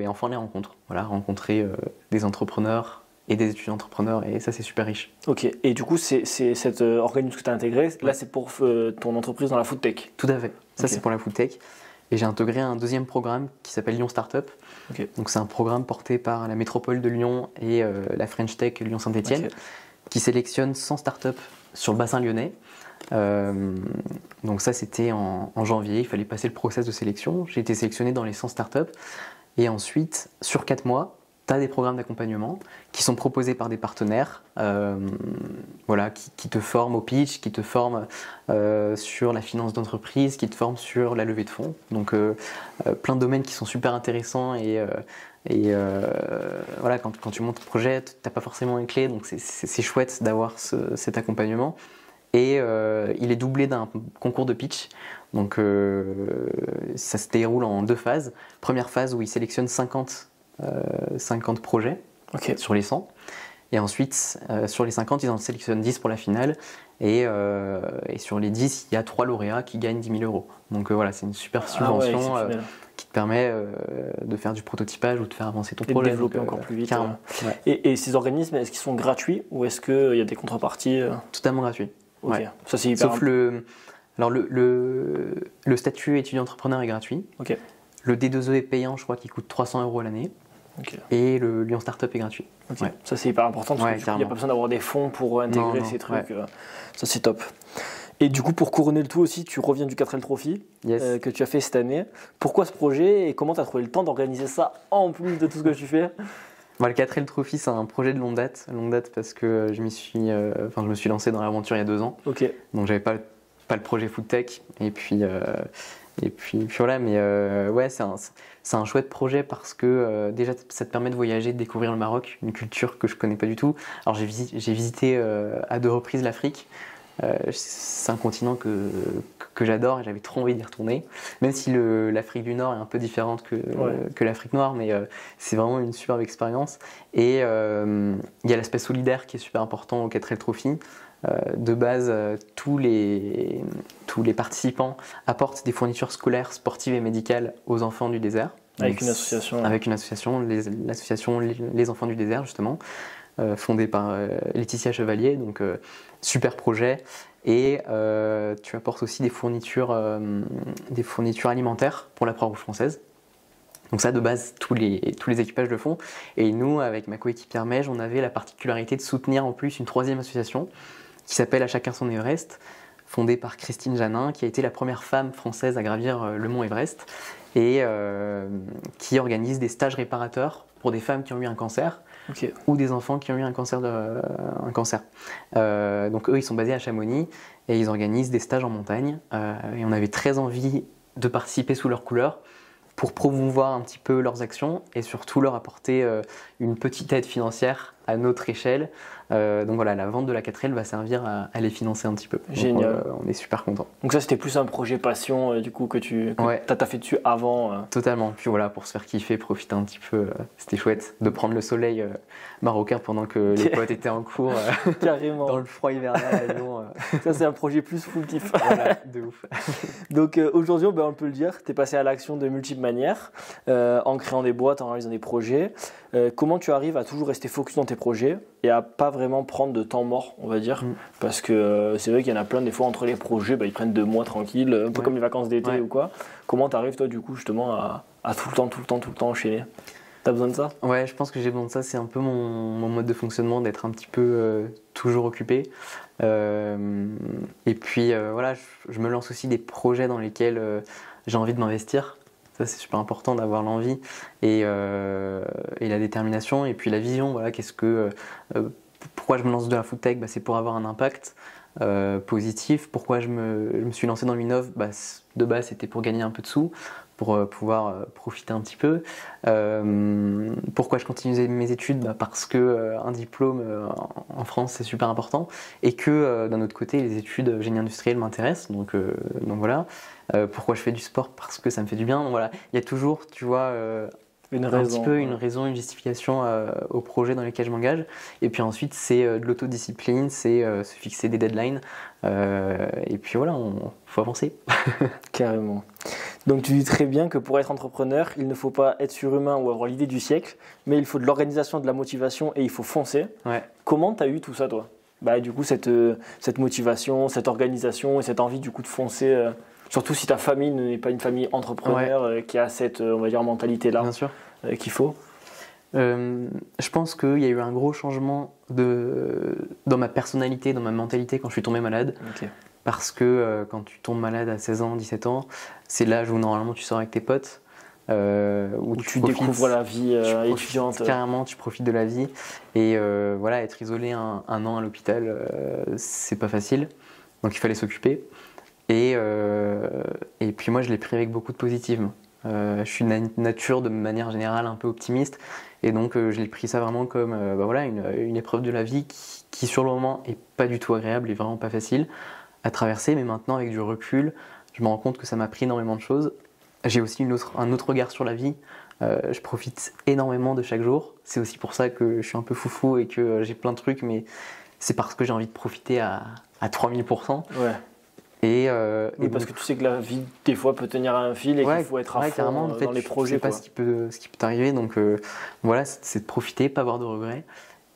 B: enfin, les rencontres. Rencontrer des entrepreneurs et des étudiants entrepreneurs. Et ça, c'est super riche.
A: Ok. Et du coup, c'est cet organisme que tu as intégré. Là, c'est pour ton entreprise dans la food tech.
B: Tout à fait. Ça, c'est pour la food tech. Et j'ai intégré un deuxième programme qui s'appelle Lyon Startup. Donc, c'est un programme porté par la métropole de Lyon et la French Tech Lyon-Saint-Etienne, qui sélectionne 100 startups sur le bassin lyonnais. Donc ça, c'était en janvier. Il fallait passer le process de sélection. J'ai été sélectionné dans les 100 startups. Et ensuite, sur 4 mois, tu as des programmes d'accompagnement qui sont proposés par des partenaires voilà, qui te forment au pitch, qui te forment sur la finance d'entreprise, qui te forment sur la levée de fonds. Donc plein de domaines qui sont super intéressants et voilà, quand tu montes ton projet, tu n'as pas forcément une clé, donc c'est chouette d'avoir cet accompagnement. Et il est doublé d'un concours de pitch. Donc ça se déroule en 2 phases. Première phase où ils sélectionnent 50 projets sur les 100. Et ensuite, sur les 50, ils en sélectionnent 10 pour la finale. Et sur les 10, il y a 3 lauréats qui gagnent 10 000 euros. Donc voilà, c'est une super subvention qui te permet de faire du prototypage ou de faire avancer ton projet.
A: Et de développer encore plus vite.
B: Ouais.
A: Et ces organismes, est-ce qu'ils sont gratuits ou est-ce qu'il y a des contreparties
B: Totalement gratuits.
A: Okay.
B: Ouais.
A: Ça, c'est hyper
B: Sauf le statut étudiant-entrepreneur est gratuit.
A: Okay.
B: Le D2E est payant, je crois qu'il coûte 300 euros à l'année.
A: Okay.
B: Et le Lyon Startup est gratuit.
A: Okay. Ouais. Ça, c'est hyper important parce qu'il n'y a pas besoin d'avoir des fonds pour intégrer ces trucs. Ouais. Ça, c'est top. Et du coup, pour couronner le tout aussi, tu reviens du 4L Trophy que tu as fait cette année. Pourquoi ce projet et comment tu as trouvé le temps d'organiser ça en plus de tout ce que tu fais?
B: Le 4L Trophy, c'est un projet de longue date parce que je me suis lancé dans l'aventure il y a 2 ans.
A: Okay.
B: Donc j'avais pas le projet Food Tech et puis voilà, mais ouais, c'est un chouette projet parce que déjà ça te permet de voyager, de découvrir le Maroc, une culture que je connais pas du tout. Alors j'ai visité à 2 reprises l'Afrique. C'est un continent que j'adore et j'avais trop envie d'y retourner, même si l'Afrique du Nord est un peu différente que l'Afrique noire, mais c'est vraiment une superbe expérience. Et il y a l'aspect solidaire qui est super important au 4L Trophy. De base, tous les participants apportent des fournitures scolaires, sportives et médicales aux enfants du désert.
A: Avec une association.
B: Avec une association, l'association Les Enfants du désert justement. Fondée par Laetitia Chevalier, donc super projet. Et tu apportes aussi des fournitures alimentaires pour la Croix-Rouge française. Donc ça, de base, tous les équipages le font. Et nous, avec ma coéquipière Mej, on avait la particularité de soutenir en plus une 3e association qui s'appelle À chacun son Everest, fondée par Christine Janin, qui a été la première femme française à gravir le mont Everest et qui organise des stages réparateurs pour des femmes qui ont eu un cancer.
A: Okay.
B: Ou des enfants qui ont eu un cancer. Donc eux, ils sont basés à Chamonix et ils organisent des stages en montagne. Et on avait très envie de participer sous leurs couleurs pour promouvoir un petit peu leurs actions et surtout leur apporter une petite aide financière à notre échelle. Donc voilà, la vente de la 4L va servir à les financer un petit peu.
A: Génial.
B: Donc, on est super contents.
A: Donc ça, c'était plus un projet passion du coup que t'as fait dessus avant.
B: Totalement. Puis voilà, pour se faire kiffer, profiter un petit peu. C'était chouette de prendre le soleil marocain pendant que les potes étaient en cours.
A: Carrément.
B: Dans le froid hivernal à Lyon.
A: Ça, c'est un projet plus full kiff.
B: Voilà, de ouf.
A: Donc aujourd'hui, on peut le dire, tu es passé à l'action de multiples manières, en créant des boîtes, en réalisant des projets. Comment tu arrives à toujours rester focus dans tes projets et à pas vraiment prendre de temps mort, on va dire, parce que c'est vrai qu'il y en a plein des fois entre les projets, ils prennent 2 mois tranquilles, un peu comme les vacances d'été ou quoi. Comment tu arrives toi du coup justement à tout le temps enchaîner? T'as besoin de ça?
B: Ouais, je pense que j'ai besoin de ça, c'est un peu mon mode de fonctionnement, d'être un petit peu toujours occupé. Et puis voilà, je me lance aussi des projets dans lesquels j'ai envie de m'investir. Ça, c'est super important d'avoir l'envie et la détermination et puis la vision. Voilà, pourquoi je me lance de la food tech? C'est pour avoir un impact positif. Pourquoi je me suis lancé dans l'Unnov? De base, c'était pour gagner un peu de sous, pour pouvoir profiter un petit peu. Pourquoi je continue mes études? Parce que un diplôme en France, c'est super important et que d'un autre côté, les études génie industriel m'intéressent. Donc voilà. Pourquoi je fais du sport? Parce que ça me fait du bien. Donc voilà, il y a toujours, tu vois, une raison, une justification au projet dans lequel je m'engage. Et puis ensuite, c'est de l'autodiscipline, c'est se fixer des deadlines. Et puis voilà, faut avancer.
A: Carrément. Donc tu dis très bien que pour être entrepreneur, il ne faut pas être surhumain ou avoir l'idée du siècle, mais il faut de l'organisation, de la motivation et il faut foncer.
B: Ouais.
A: Comment tu as eu tout ça toi? Du coup, cette motivation, cette organisation et cette envie du coup de foncer surtout si ta famille n'est pas une famille entrepreneur qui a cette on va dire, mentalité-là qu'il faut.
B: Je pense qu'il y a eu un gros changement dans ma personnalité, dans ma mentalité quand je suis tombé malade.
A: Okay.
B: Parce que quand tu tombes malade à 16 ans, 17 ans, c'est l'âge où normalement tu sors avec tes potes. où
A: tu découvres la vie étudiante.
B: Carrément, tu profites de la vie. Et voilà, être isolé un an à l'hôpital, c'est pas facile. Donc il fallait s'occuper. Et puis moi, je l'ai pris avec beaucoup de positivisme. Je suis de nature, de manière générale, un peu optimiste. Et donc, je l'ai pris ça vraiment comme voilà, une épreuve de la vie qui, sur le moment, est pas du tout agréable et vraiment pas facile à traverser. Mais maintenant, avec du recul, je me rends compte que ça m'a appris énormément de choses. J'ai aussi un autre regard sur la vie. Je profite énormément de chaque jour. C'est aussi pour ça que je suis un peu foufou et que j'ai plein de trucs. Mais c'est parce que j'ai envie de profiter à 3000%.
A: Ouais.
B: Et
A: parce que tu sais que la vie, des fois, peut tenir à un fil et qu'il faut être à fond dans les projets.
B: Tu sais pas ce qui peut t'arriver. Donc voilà, c'est de profiter, pas avoir de regrets.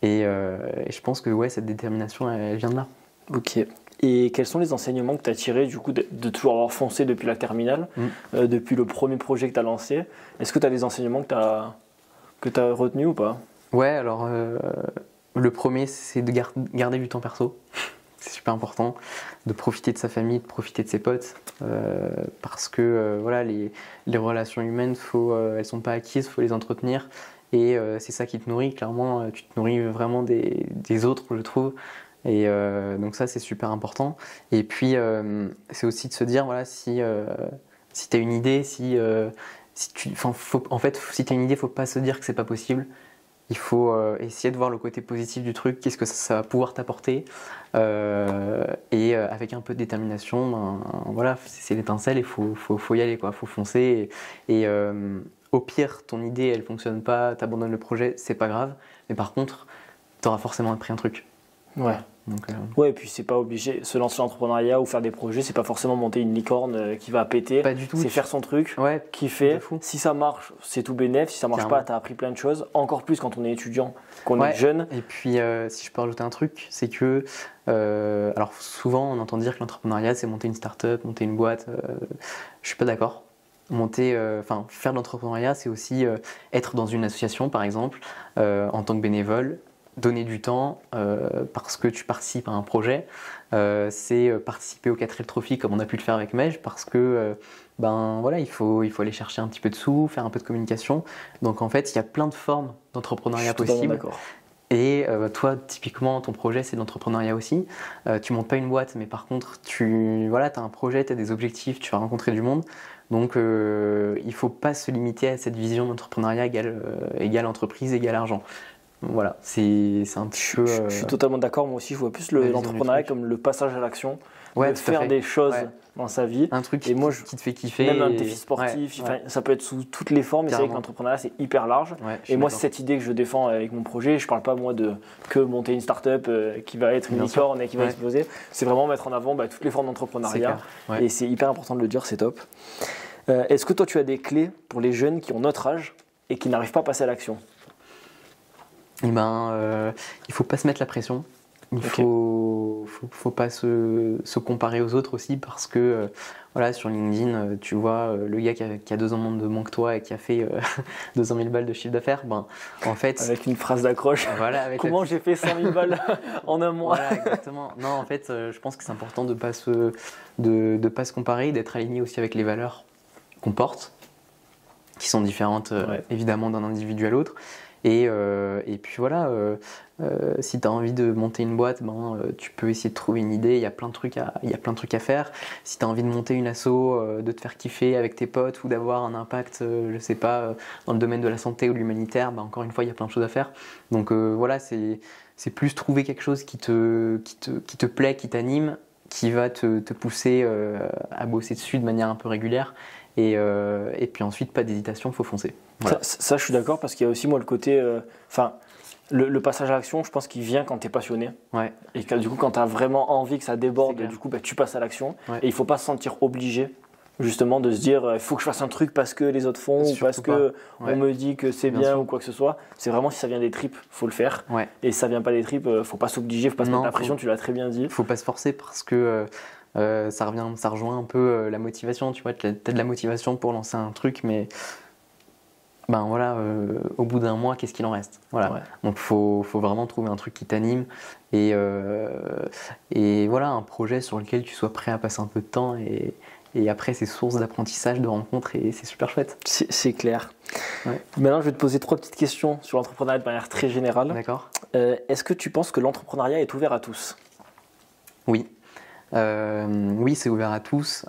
B: Et je pense que cette détermination, elle vient de là.
A: Ok. Et quels sont les enseignements que tu as tirés du coup de toujours avoir foncé depuis la terminale, depuis le premier projet que tu as lancé? Est-ce que tu as des enseignements que tu as retenus ou pas?
B: Ouais, alors le premier, c'est de garder du temps perso. C'est super important de profiter de sa famille, de profiter de ses potes, parce que voilà, les relations humaines, elles sont pas acquises, faut les entretenir, et c'est ça qui te nourrit. Clairement, tu te nourris vraiment des autres, je trouve, et donc ça c'est super important. Et puis c'est aussi de se dire voilà, si tu as une idée, si tu as une idée, faut pas se dire que c'est pas possible. Il faut essayer de voir le côté positif du truc, qu'est-ce que ça va pouvoir t'apporter. Et avec un peu de détermination, voilà, c'est l'étincelle, il faut y aller, quoi, faut foncer. Et au pire, ton idée, elle fonctionne pas, t'abandonnes le projet, c'est pas grave. Mais par contre, t'auras forcément appris un truc.
A: Ouais. Donc, ouais, et puis c'est pas obligé, se lancer dans l'entrepreneuriat ou faire des projets, c'est pas forcément monter une licorne qui va péter.
B: Pas du tout.
A: C'est faire son truc, kiffer. Si ça marche, c'est tout bénef. Si ça marche pas, t'as appris plein de choses. Encore plus quand on est étudiant, qu'on est jeune.
B: Et puis, si je peux rajouter un truc, c'est que, alors souvent on entend dire que l'entrepreneuriat c'est monter une start-up, monter une boîte. Je suis pas d'accord. Faire de l'entrepreneuriat, c'est aussi être dans une association, par exemple, en tant que bénévole. Donner du temps parce que tu participes à un projet, c'est participer au 4L Trophy comme on a pu le faire avec Mej, parce que il faut aller chercher un petit peu de sous, faire un peu de communication. Donc en fait, il y a plein de formes d'entrepreneuriat possibles. Et toi, typiquement, ton projet, c'est de l'entrepreneuriat aussi. Tu montes pas une boîte, mais par contre, tu as un projet, tu as des objectifs, tu vas rencontrer du monde. Donc il faut pas se limiter à cette vision d'entrepreneuriat égale entreprise, égale argent. Voilà, c'est un petit peu.
A: Je suis totalement d'accord. Moi aussi, je vois plus l'entrepreneuriat comme le passage à l'action, faire des choses dans sa vie.
B: Un truc qui te fait kiffer.
A: Même un défi sportif, ça peut être sous toutes les formes. Mais c'est vrai que l'entrepreneuriat, c'est hyper large. Et moi, c'est cette idée que je défends avec mon projet. Je parle pas moi que monter une start-up qui va être une licorne et qui va exploser. C'est vraiment mettre en avant toutes les formes d'entrepreneuriat. Et c'est hyper important de le dire, c'est top. Est-ce que toi, tu as des clés pour les jeunes qui ont notre âge et qui n'arrivent pas à passer à l'action?
B: Il faut pas se mettre la pression. Il faut pas se comparer aux autres aussi, parce que voilà, sur LinkedIn, tu vois le gars qui a 2 ans de moins que toi et qui a fait 200 000 balles de chiffre d'affaires. En fait,
A: avec une phrase d'accroche.
B: Voilà,
A: comment j'ai fait 100 000 balles en un mois.
B: Voilà, exactement. Non, en fait, je pense que c'est important de pas se comparer, d'être aligné aussi avec les valeurs qu'on porte, qui sont différentes évidemment d'un individu à l'autre. Et puis voilà, si tu as envie de monter une boîte, tu peux essayer de trouver une idée, il y a plein de trucs à faire. Si tu as envie de monter une asso, de te faire kiffer avec tes potes ou d'avoir un impact, je sais pas, dans le domaine de la santé ou de l'humanitaire, encore une fois, il y a plein de choses à faire. Donc voilà, c'est plus trouver quelque chose qui te plaît, qui t'anime, qui va te pousser à bosser dessus de manière un peu régulière. Et puis ensuite, pas d'hésitation, il faut foncer. Voilà.
A: Ça, je suis d'accord, parce qu'il y a aussi moi le côté... le passage à l'action, je pense qu'il vient quand tu es passionné.
B: Ouais.
A: Et que, du coup, quand tu as vraiment envie que ça déborde, du coup, tu passes à l'action. Ouais. Et il ne faut pas se sentir obligé, justement, de se dire il faut que je fasse un truc parce que les autres font, ou parce qu'on me dit que c'est bien ou quoi que ce soit. C'est vraiment, si ça vient des tripes, il faut le faire. Ouais. Et si ça ne vient pas des tripes, il ne faut pas s'obliger, il ne faut pas se mettre la pression, tu l'as très bien dit. Il
B: ne faut pas se forcer, parce que... ça rejoint un peu la motivation, tu vois, tu as de la motivation pour lancer un truc, mais ben voilà, au bout d'un mois, qu'est-ce qu'il en reste? Voilà.
A: Ouais.
B: Donc faut vraiment trouver un truc qui t'anime et voilà, un projet sur lequel tu sois prêt à passer un peu de temps et après c'est source d'apprentissage, de rencontres et c'est super chouette.
A: C'est clair.
B: Ouais.
A: Maintenant, je vais te poser 3 petites questions sur l'entrepreneuriat de manière très générale.
B: D'accord.
A: Est-ce que tu penses que l'entrepreneuriat est ouvert à tous?
B: Oui. Oui, c'est ouvert à tous.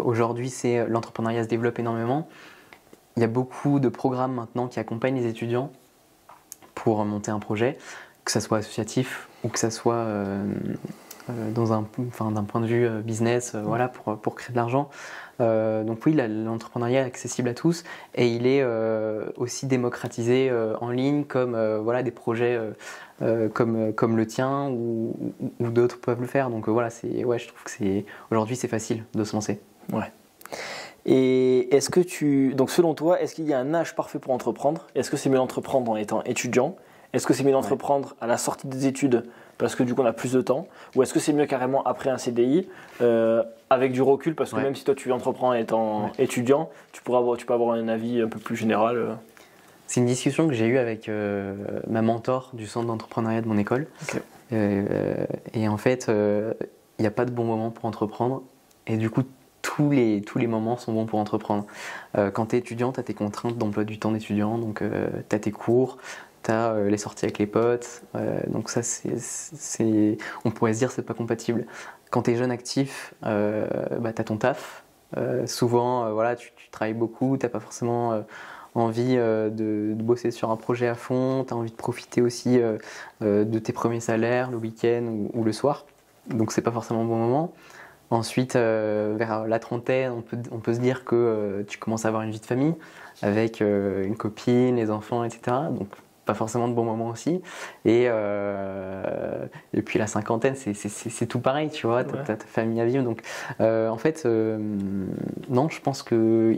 B: Aujourd'hui, l'entrepreneuriat se développe énormément. Il y a beaucoup de programmes maintenant qui accompagnent les étudiants pour monter un projet, que ça soit associatif ou que ça soit d'un point de vue business, voilà, pour créer de l'argent. Donc oui, l'entrepreneuriat est accessible à tous et il est aussi démocratisé en ligne comme voilà, des projets comme le tien ou d'autres peuvent le faire. Donc voilà, je trouve que aujourd'hui c'est facile de se lancer.
A: Ouais. Et donc selon toi, est-ce qu'il y a un âge parfait pour entreprendre? Est-ce que c'est mieux d'entreprendre en étant étudiant? Est-ce que c'est mieux d'entreprendre à la sortie des études parce que du coup on a plus de temps? Ou est-ce que c'est mieux carrément après un CDI avec du recul parce que même si toi tu entreprends en étant étudiant, tu peux avoir un avis un peu plus général
B: C'est une discussion que j'ai eue avec ma mentor du centre d'entrepreneuriat de mon école.
A: Okay.
B: Et en fait, il n'y a pas de bon moment pour entreprendre. Et du coup, tous les moments sont bons pour entreprendre. Quand tu es étudiant, tu as tes contraintes d'emploi du temps d'étudiant, donc tu as tes cours, tu as les sorties avec les potes, donc ça, on pourrait se dire que c'est pas compatible. Quand tu es jeune actif, tu as ton taf. Souvent, voilà, tu travailles beaucoup, tu n'as pas forcément envie de bosser sur un projet à fond, tu as envie de profiter aussi de tes premiers salaires le week-end ou le soir, donc c'est pas forcément le bon moment. Ensuite, vers la trentaine, on peut se dire que tu commences à avoir une vie de famille avec une copine, les enfants, etc. Donc, pas forcément de bon moment aussi. Et puis la cinquantaine, c'est tout pareil, tu vois, t'as ta famille à vivre. Donc, en fait, non, je pense que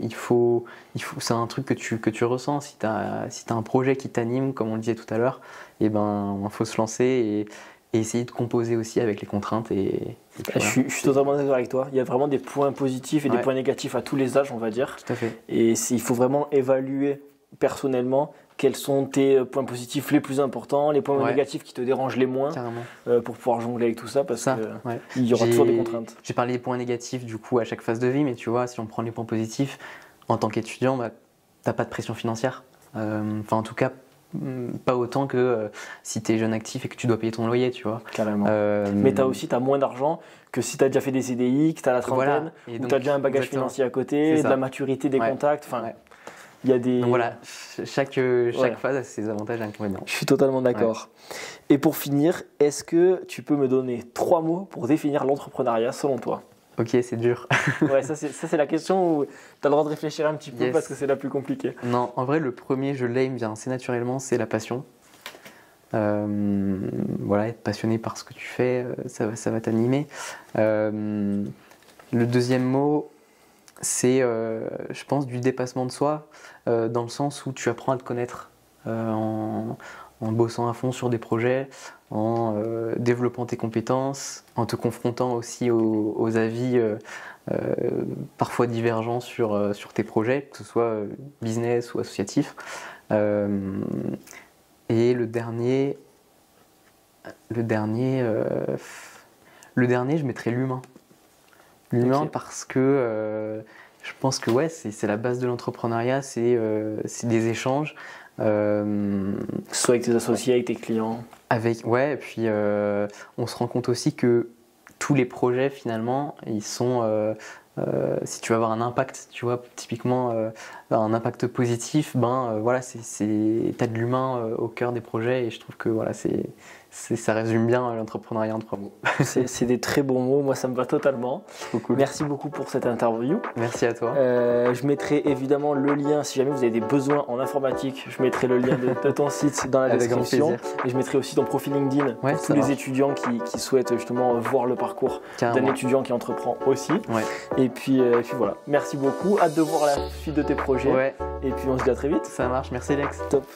B: c'est un truc que tu ressens. Si t'as un projet qui t'anime, comme on le disait tout à l'heure, et ben, faut se lancer et essayer de composer aussi avec les contraintes. Et
A: voilà. Je suis totalement d'accord avec toi. Il y a vraiment des points positifs et des points négatifs à tous les âges, on va dire.
B: Tout à fait.
A: Et il faut vraiment évaluer personnellement quels sont tes points positifs les plus importants, les points négatifs qui te dérangent les moins, pour pouvoir jongler avec tout ça, parce qu'il y aura toujours des contraintes.
B: J'ai parlé des points négatifs du coup à chaque phase de vie, mais tu vois, si on prend les points positifs, en tant qu'étudiant, t'as pas de pression financière. Enfin, en tout cas, pas autant que si tu es jeune actif et que tu dois payer ton loyer, tu vois.
A: Carrément. Mais t'as moins d'argent que si tu as déjà fait des CDI, que tu as la trentaine, ou tu as déjà un bagage financier à côté, de la maturité, des contacts. Il y a des...
B: Donc voilà, chaque phase a ses avantages et inconvénients.
A: Je suis totalement d'accord. Et pour finir, est-ce que tu peux me donner 3 mots pour définir l'entrepreneuriat selon toi?
B: Ok, c'est dur.
A: Ça c'est la question où tu as le droit de réfléchir un petit peu parce que c'est la plus compliquée.
B: Non, en vrai, le premier, il me vient assez naturellement, c'est la passion. Voilà, être passionné par ce que tu fais, ça va t'animer. Le deuxième mot, c'est, je pense, du dépassement de soi, dans le sens où tu apprends à te connaître en bossant à fond sur des projets, en développant tes compétences, en te confrontant aussi aux avis parfois divergents sur tes projets, que ce soit business ou associatif. Et le dernier, je mettrais l'humain. L'humain parce que je pense que c'est la base de l'entrepreneuriat, c'est des échanges.
A: Soit avec tes associés, avec tes clients.
B: Et puis on se rend compte aussi que tous les projets finalement, ils sont, si tu veux avoir un impact, tu vois, typiquement un impact positif, voilà, t'as de l'humain au cœur des projets et je trouve que voilà, ça résume bien l'entrepreneuriat en 3 mots.
A: C'est des très bons mots, moi ça me va totalement.
B: Cool.
A: Merci beaucoup pour cette interview.
B: Merci à toi.
A: Je mettrai évidemment le lien, si jamais vous avez des besoins en informatique, je mettrai le lien de ton site dans la description. Et je mettrai aussi ton profil LinkedIn pour tous les étudiants qui souhaitent justement voir le parcours d'un étudiant qui entreprend aussi. Et puis voilà, merci beaucoup, hâte de voir la suite de tes projets. Et puis on se dit à très vite.
B: Ça marche, merci Lex.
A: Top.